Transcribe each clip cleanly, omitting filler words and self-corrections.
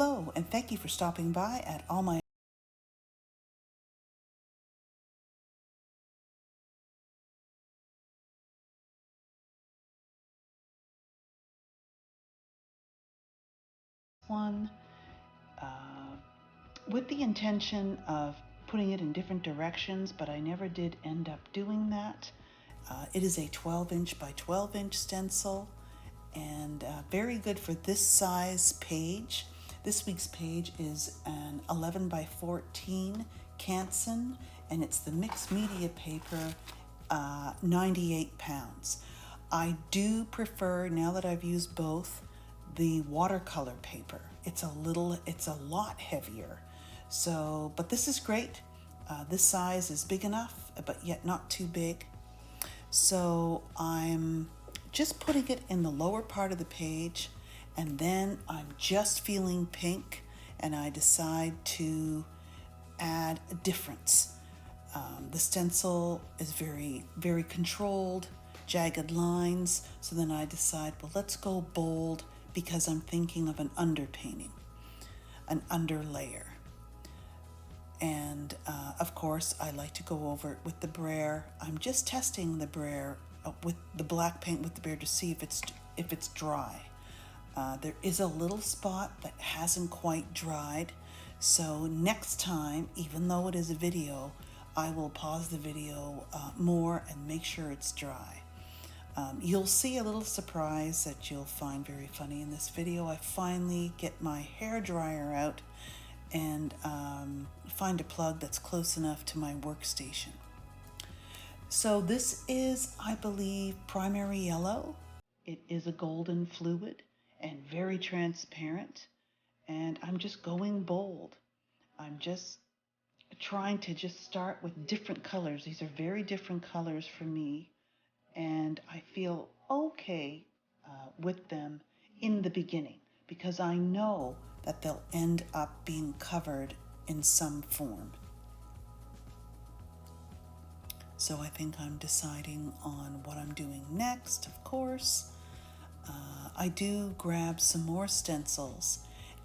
Hello, and thank you for stopping by at all my one uh, with the intention of putting it in different directions, but I never did end up doing that. It is a 12-inch by 12-inch stencil and very good for this size page. This week's page is an 11 by 14 Canson, and it's the mixed media paper, 98 pounds. I do prefer, now that I've used both, the watercolor paper. It's a lot heavier. So, but this is great. This size is big enough, but yet not too big. So I'm just putting it in the lower part of the page, and then I'm just feeling pink, and I decide to add a difference. The stencil is very, very controlled, jagged lines. So then I decide, well, let's go bold because I'm thinking of an underpainting, an underlayer. And of course, I like to go over it with the brayer. I'm just testing the brayer with the black paint with the brayer to see if it's dry. There is a little spot that hasn't quite dried. So next time, even though it is a video, I will pause the video more and make sure it's dry. You'll see a little surprise that you'll find very funny in this video. I finally get my hair dryer out and find a plug that's close enough to my workstation. So this is, I believe, primary yellow. It is a golden fluid and very transparent, and I'm just going bold. I'm just trying to just start with different colors. These are very different colors for me, and I feel okay with them in the beginning because I know that they'll end up being covered in some form. So I think I'm deciding on what I'm doing next, of course. I do grab some more stencils,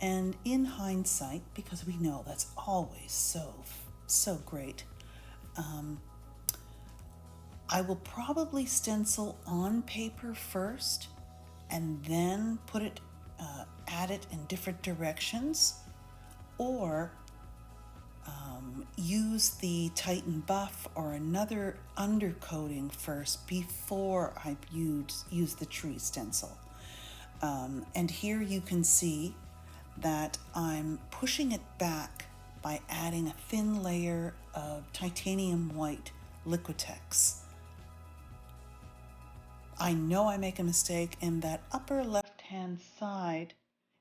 and in hindsight, because we know that's always so great, I will probably stencil on paper first and then add it in different directions, or use the Titan Buff or another undercoating first before I use the tree stencil. And here you can see that I'm pushing it back by adding a thin layer of titanium white Liquitex. I know I make a mistake in that upper left-hand side.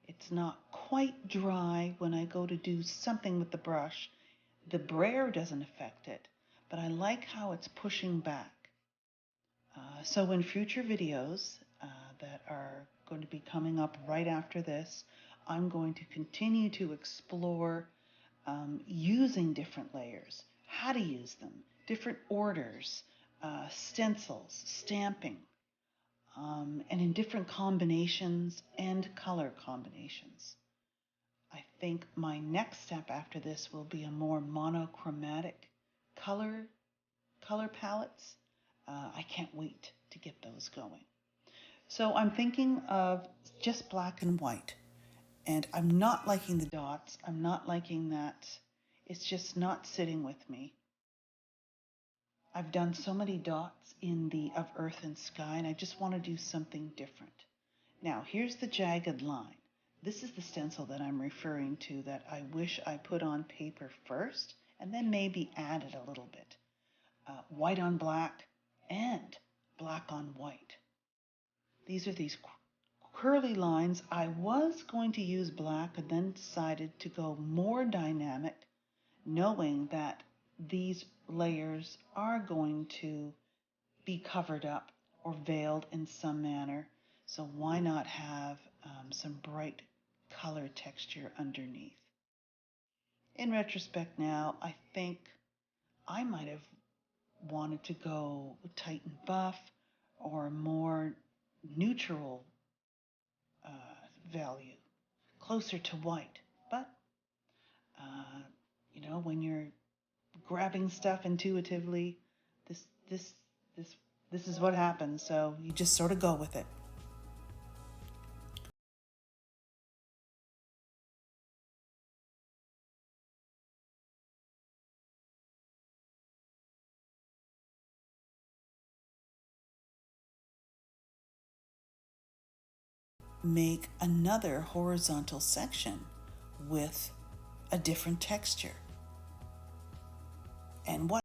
It's not quite dry when I go to do something with the brush. The brayer doesn't affect it, but I like how it's pushing back. So in future videos that are going to be coming up right after this, I'm going to continue to explore using different layers, how to use them, different orders, stencils, stamping, and in different combinations and color combinations. I think my next step after this will be a more monochromatic color palettes. I can't wait to get those going. So I'm thinking of just black and white, and I'm not liking the dots. I'm not liking that. It's just not sitting with me. I've done so many dots in the of earth and sky, and I just want to do something different. Now, here's the jagged line. This is the stencil that I'm referring to that I wish I put on paper first and then maybe added a little bit. White on black and black on white. These are these curly lines. I was going to use black and then decided to go more dynamic, knowing that these layers are going to be covered up or veiled in some manner. So why not have some bright color texture underneath? In retrospect now, I think I might have wanted to go with Titan Buff or more neutral value closer to white. But, uh, when you're grabbing stuff intuitively, this, this, this, this is what happens. So you just sort of go with it. Make another horizontal section with a different texture. And what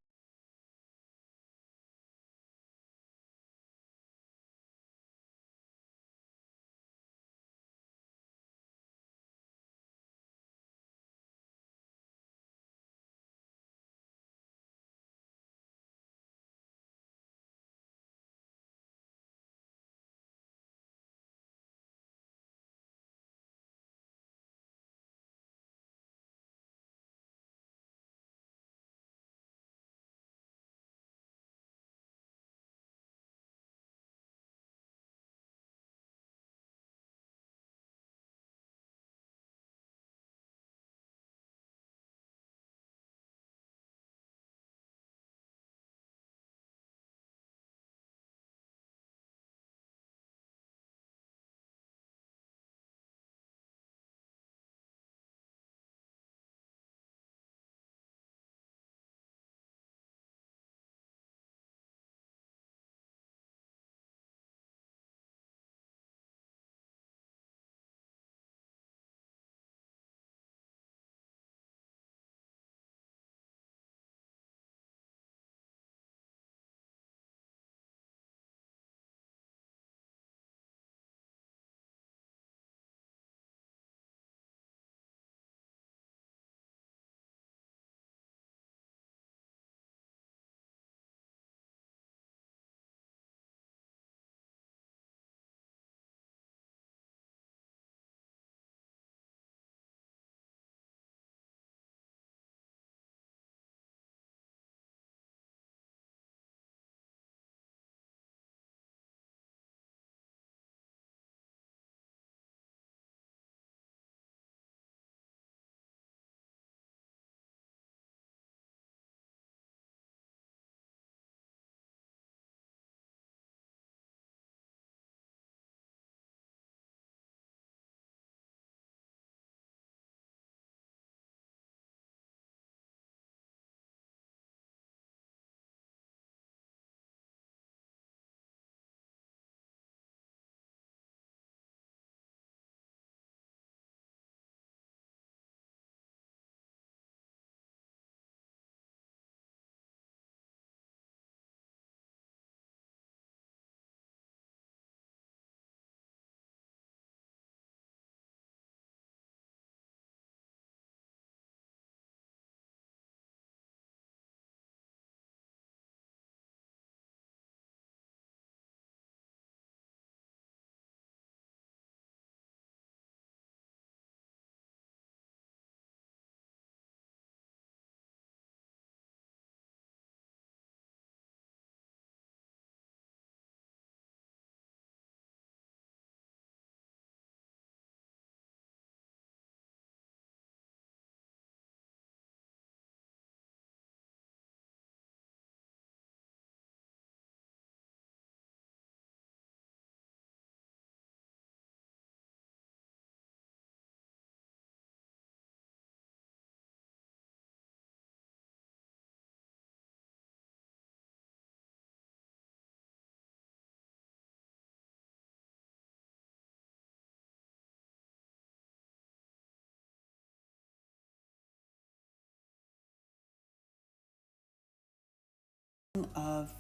of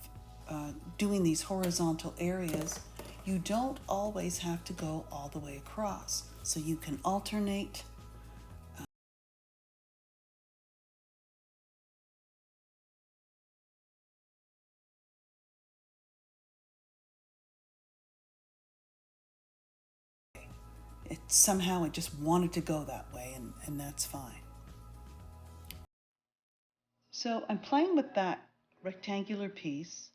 doing these horizontal areas, you don't always have to go all the way across. So you can alternate. It just wanted to go that way, and that's fine. So I'm playing with that rectangular piece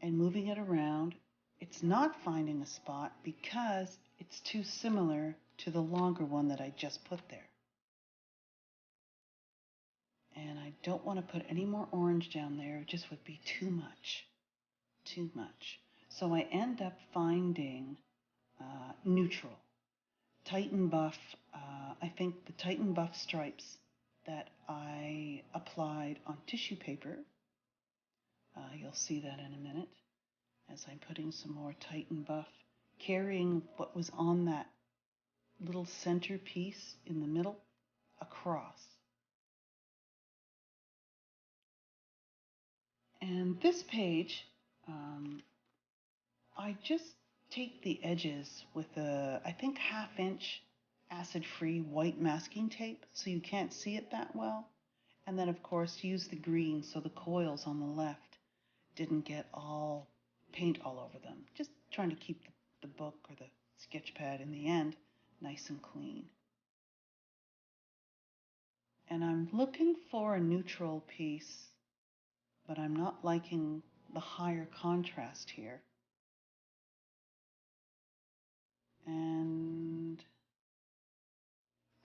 and moving it around. It's not finding a spot because it's too similar to the longer one that I just put there. And I don't want to put any more orange down there. It just would be too much. Too much. So I end up finding neutral. Titan Buff, I think the Titan Buff stripes that I applied on tissue paper, you'll see that in a minute, as I'm putting some more Titan Buff, carrying what was on that little center piece in the middle across. And this page, I just take the edges with a, I think, 1/2 inch acid-free white masking tape so you can't see it that well. And then, of course, use the green so the coils on the left didn't get all paint all over them. Just trying to keep the book or the sketch pad in the end nice and clean. And I'm looking for a neutral piece, but I'm not liking the higher contrast here. And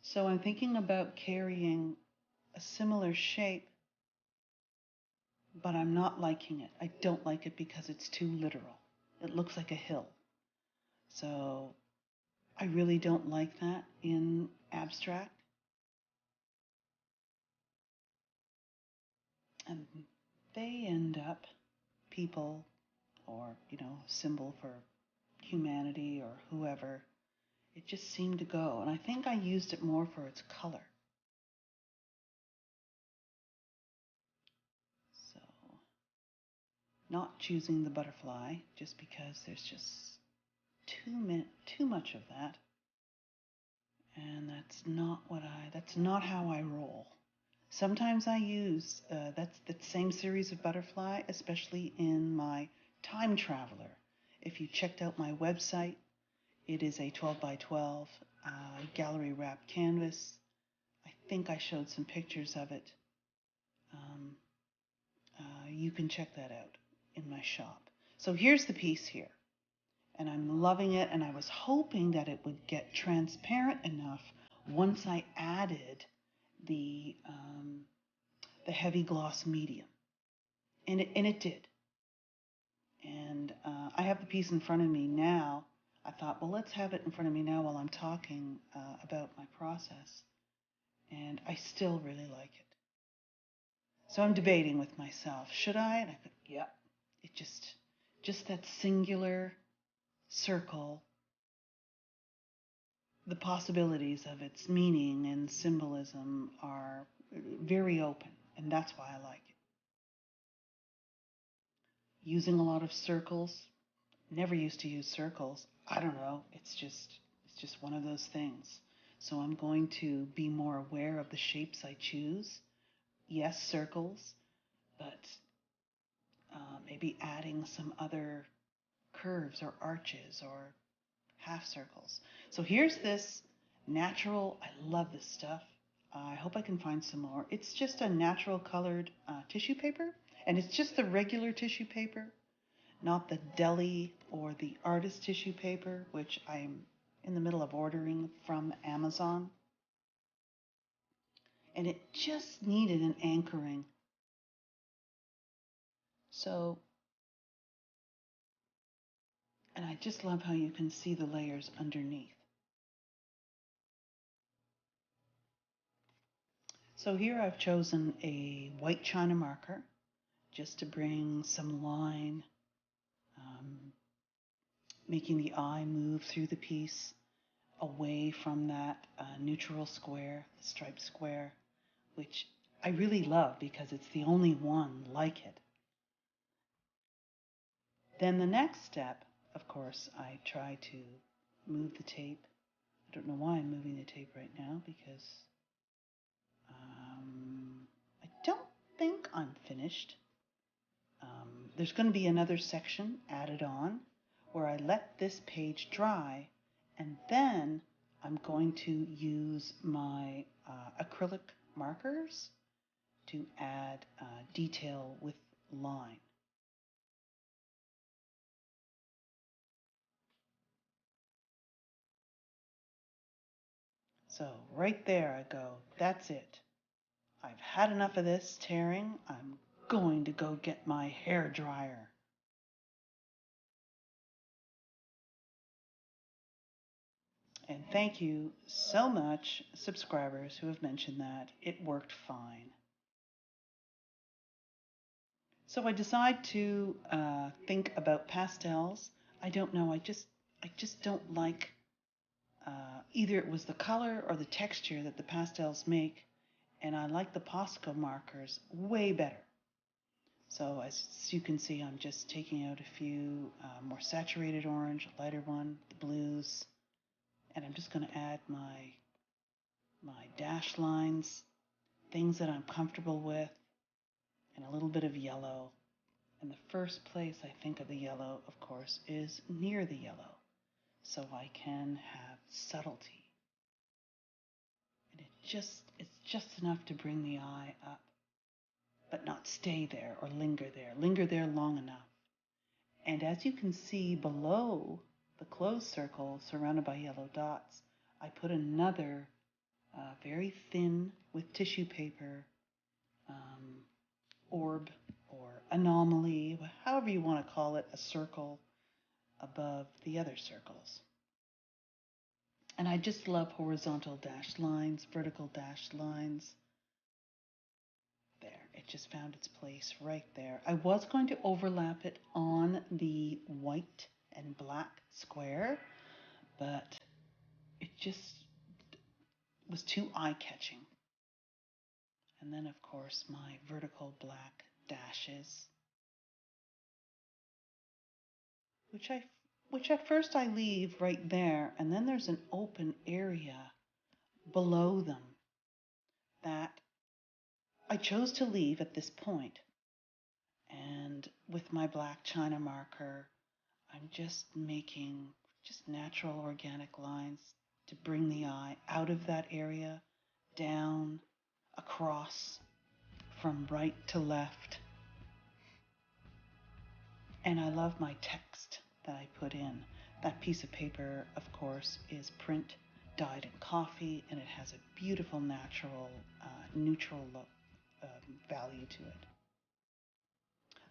so I'm thinking about carrying a similar shape, but I'm not liking it. I don't like it because it's too literal. It looks like a hill. So I really don't like that in abstract. And they end up, people, or, symbol for humanity or whoever, it just seemed to go. And I think I used it more for its color. So, not choosing the butterfly just because there's just too much of that. And that's not how I roll. Sometimes I use that same series of butterfly, especially in my time traveler. If you checked out my website, it is a 12 by 12 gallery wrap canvas. I think I showed some pictures of it. You can check that out in my shop. So here's the piece here. And I'm loving it, and I was hoping that it would get transparent enough once I added the heavy gloss medium, and it did. And I have the piece in front of me now. I thought, well, let's have it in front of me now while I'm talking about my process, and I still really like it. So I'm debating with myself, should I? And I thought, yep. It just that singular circle, the possibilities of its meaning and symbolism are very open, and that's why I like it. Using a lot of circles, never used to use circles. I don't know, it's just one of those things. So I'm going to be more aware of the shapes I choose. Yes, circles, but maybe adding some other curves or arches or half circles. So here's this natural, I love this stuff. I hope I can find some more. It's just a natural colored tissue paper, and it's just the regular tissue paper, not the deli or the artist tissue paper, which I'm in the middle of ordering from Amazon. And it just needed an anchoring. So, and I just love how you can see the layers underneath. So here I've chosen a white china marker just to bring some line, making the eye move through the piece away from that neutral square, the striped square, which I really love because it's the only one like it. Then the next step, of course, I try to move the tape. I don't know why I'm moving the tape right now because I don't think I'm finished. There's going to be another section added on where I let this page dry, and then I'm going to use my acrylic markers to add detail with line. So right there I go, that's it. I've had enough of this tearing. I'm going to go get my hair dryer. And thank you so much, subscribers who have mentioned that. It worked fine. So I decide to think about pastels. I don't know. I just don't like either it was the color or the texture that the pastels make, and I like the Posca markers way better. So as you can see, I'm just taking out a few more saturated orange, a lighter one, the blues, and I'm just going to add my dash lines, things that I'm comfortable with, and a little bit of yellow. And the first place I think of the yellow, of course, is near the yellow, so I can have subtlety. And it's just enough to bring the eye up, but not stay there or linger there. Linger there long enough. And as you can see below the closed circle surrounded by yellow dots, I put another very thin with tissue paper orb or anomaly, however you want to call it, a circle above the other circles. And I just love horizontal dashed lines, vertical dashed lines. There, it just found its place right there. I was going to overlap it on the white and black square, but it just was too eye-catching. And then, of course, my vertical black dashes, which at first I leave right there, and then there's an open area below them that I chose to leave at this point. And with my black China marker, I'm just making just natural organic lines to bring the eye out of that area, down, across, from right to left. And I love my text that I put in. That piece of paper, of course, is print dyed in coffee, and it has a beautiful, natural, neutral look, value to it.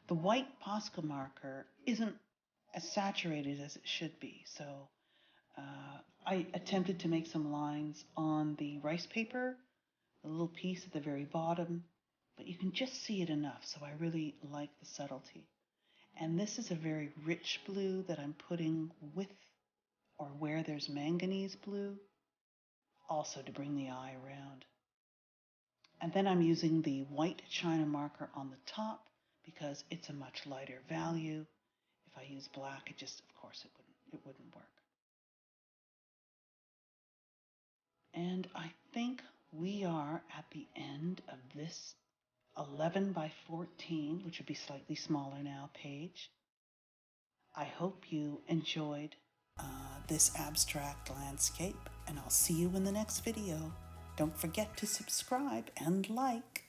The white Posca marker isn't as saturated as it should be, so I attempted to make some lines on the rice paper, a little piece at the very bottom, but you can just see it enough, so I really like the subtlety. And this is a very rich blue that I'm putting with or where there's manganese blue, also to bring the eye around. And then I'm using the white China marker on the top because it's a much lighter value. If I use black, of course, it wouldn't work. And I think we are at the end of this 11 by 14, which would be slightly smaller now, page. I hope you enjoyed this abstract landscape, and I'll see you in the next video. Don't forget to subscribe and like.